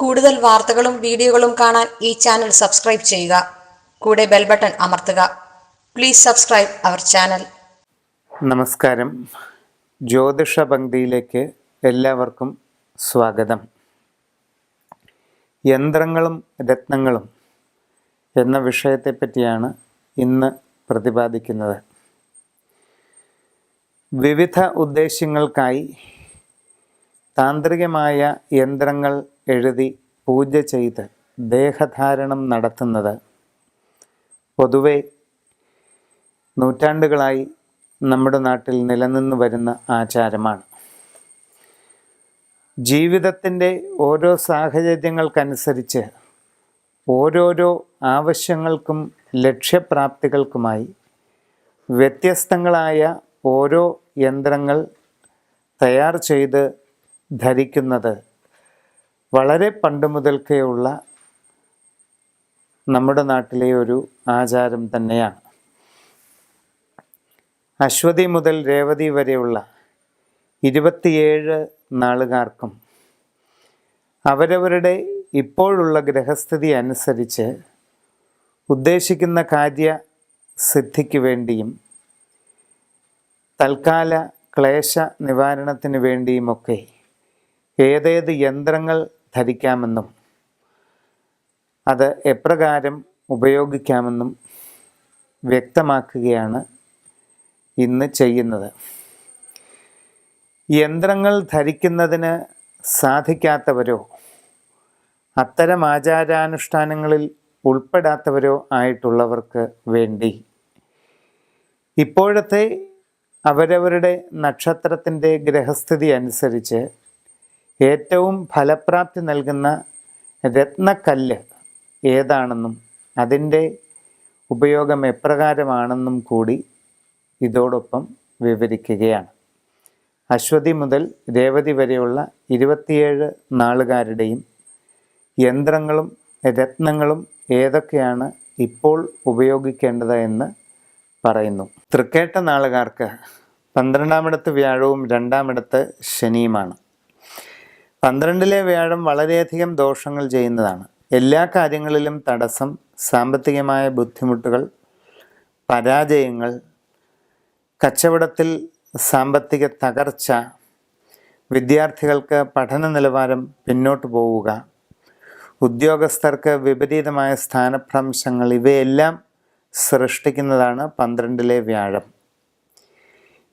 കൂടുതൽ വാർത്തകളും വീഡിയോകളും കാണാൻ ഈ ചാനൽ സബ്സ്ക്രൈബ് ചെയ്യുക. കൂടെ ബെൽ ബട്ടൺ അമർത്തുക. Please subscribe our channel. നമസ്കാരം. ജ്യോതിഷ പങ്ക്തിയിലേക്ക് എല്ലാവർക്കും സ്വാഗതം. യന്ത്രങ്ങളും രത്നങ്ങളും എന്ന വിഷയത്തെപ്പറ്റിയാണ് ഇന്ന് പ്രതിപാദിക്കുന്നത്. വിവിധ ഉദ്ദേശ്യങ്ങൾക്കായി താന്ത്രികമായ യന്ത്രങ്ങൾ എഴുതി പൂജ ചെയ്ത് ദേഹധാരണം നടത്തുന്നത് പൊതുവെ നൂറ്റാണ്ടുകളായി നമ്മുടെ നാട്ടിൽ നിലനിന്നു വരുന്ന ആചാരമാണ്. ജീവിതത്തിൻ്റെ ഓരോ സാഹചര്യങ്ങൾക്കനുസരിച്ച് ഓരോരോ ആവശ്യങ്ങൾക്കും ലക്ഷ്യപ്രാപ്തികൾക്കുമായി വ്യത്യസ്തങ്ങളായ ഓരോ യന്ത്രങ്ങൾ തയ്യാർ ചെയ്ത് ധരിക്കുന്നത് വളരെ പണ്ട് മുതൽക്കേയുള്ള നമ്മുടെ നാട്ടിലെ ഒരു ആചാരം തന്നെയാണ്. അശ്വതി മുതൽ രേവതി വരെയുള്ള 27 നാളുകാർക്കും അവരവരുടെ ഇപ്പോഴുള്ള ഗ്രഹസ്ഥിതി അനുസരിച്ച് ഉദ്ദേശിക്കുന്ന കാര്യസിദ്ധിക്ക് വേണ്ടിയും തൽക്കാല ക്ലേശ നിവാരണത്തിന് വേണ്ടിയുമൊക്കെ ഏതേത് യന്ത്രങ്ങൾ ധരിക്കാമെന്നും അത് എപ്രകാരം ഉപയോഗിക്കാമെന്നും വ്യക്തമാക്കുകയാണ് ഇന്ന് ചെയ്യുന്നത്. യന്ത്രങ്ങൾ ധരിക്കുന്നതിന് സാധിക്കാത്തവരോ അത്തരം ആചാരാനുഷ്ഠാനങ്ങളിൽ ഉൾപ്പെടാത്തവരോ ആയിട്ടുള്ളവർക്ക് വേണ്ടി ഇപ്പോഴത്തെ അവരവരുടെ നക്ഷത്രത്തിൻ്റെ ഗ്രഹസ്ഥിതി അനുസരിച്ച് ഏറ്റവും ഫലപ്രാപ്തി നൽകുന്ന രത്നക്കല്ല് ഏതാണെന്നും അതിൻ്റെ ഉപയോഗം എപ്രകാരമാണെന്നും കൂടി ഇതോടൊപ്പം വിവരിക്കുകയാണ്. അശ്വതി മുതൽ രേവതി വരെയുള്ള 27 നാളുകാരുടെയും യന്ത്രങ്ങളും രത്നങ്ങളും ഏതൊക്കെയാണ് ഇപ്പോൾ ഉപയോഗിക്കേണ്ടത് എന്ന് പറയുന്നു. തൃക്കേട്ട നാളുകാർക്ക് 12-ാമിടത്ത് വ്യാഴവും 2-ാമിടത്ത് ശനിയുമാണ്. 12-ലെ വ്യാഴം വളരെയധികം ദോഷങ്ങൾ ചെയ്യുന്നതാണ്. എല്ലാ കാര്യങ്ങളിലും തടസ്സം, സാമ്പത്തികമായ ബുദ്ധിമുട്ടുകൾ, പരാജയങ്ങൾ, കച്ചവടത്തിൽ സാമ്പത്തിക തകർച്ച, വിദ്യാർത്ഥികൾക്ക് പഠന നിലവാരം പിന്നോട്ട് പോവുക, ഉദ്യോഗസ്ഥർക്ക് വിപരീതമായ സ്ഥാനഭ്രംശങ്ങൾ, ഇവയെല്ലാം സൃഷ്ടിക്കുന്നതാണ് 12-ലെ വ്യാഴം.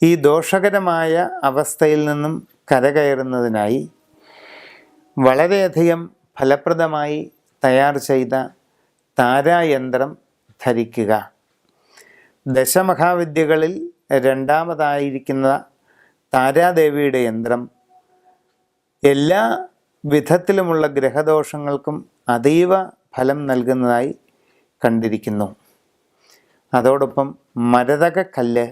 ഈ ദോഷകരമായ അവസ്ഥയിൽ നിന്നും കരകയറുന്നതിനായി വളരെയധികം ഫലപ്രദമായി തയ്യാർ ചെയ്ത താരായന്ത്രം ധരിക്കുക. ദശമഹാവിദ്യകളിൽ 2-മതായിരിക്കുന്ന താരാദേവിയുടെ യന്ത്രം എല്ലാ വിധത്തിലുമുള്ള ഗ്രഹദോഷങ്ങൾക്കും അതീവ ഫലം നൽകുന്നതായി കണ്ടിരിക്കുന്നു. അതോടൊപ്പം മരതകക്കല്ല്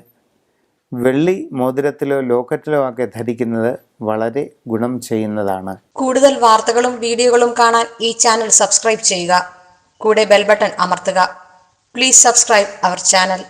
വെള്ളി മോതിരത്തിലോ ലോക്കറ്റിലോ ഒക്കെ ധരിക്കുന്നത് വളരെ ഗുണം ചെയ്യുന്നതാണ്. കൂടുതൽ വാർത്തകളും വീഡിയോകളും കാണാൻ ഈ ചാനൽ സബ്സ്ക്രൈബ് ചെയ്യുക. കൂടെ ബെൽ ബട്ടൺ അമർത്തുക. Please subscribe our channel.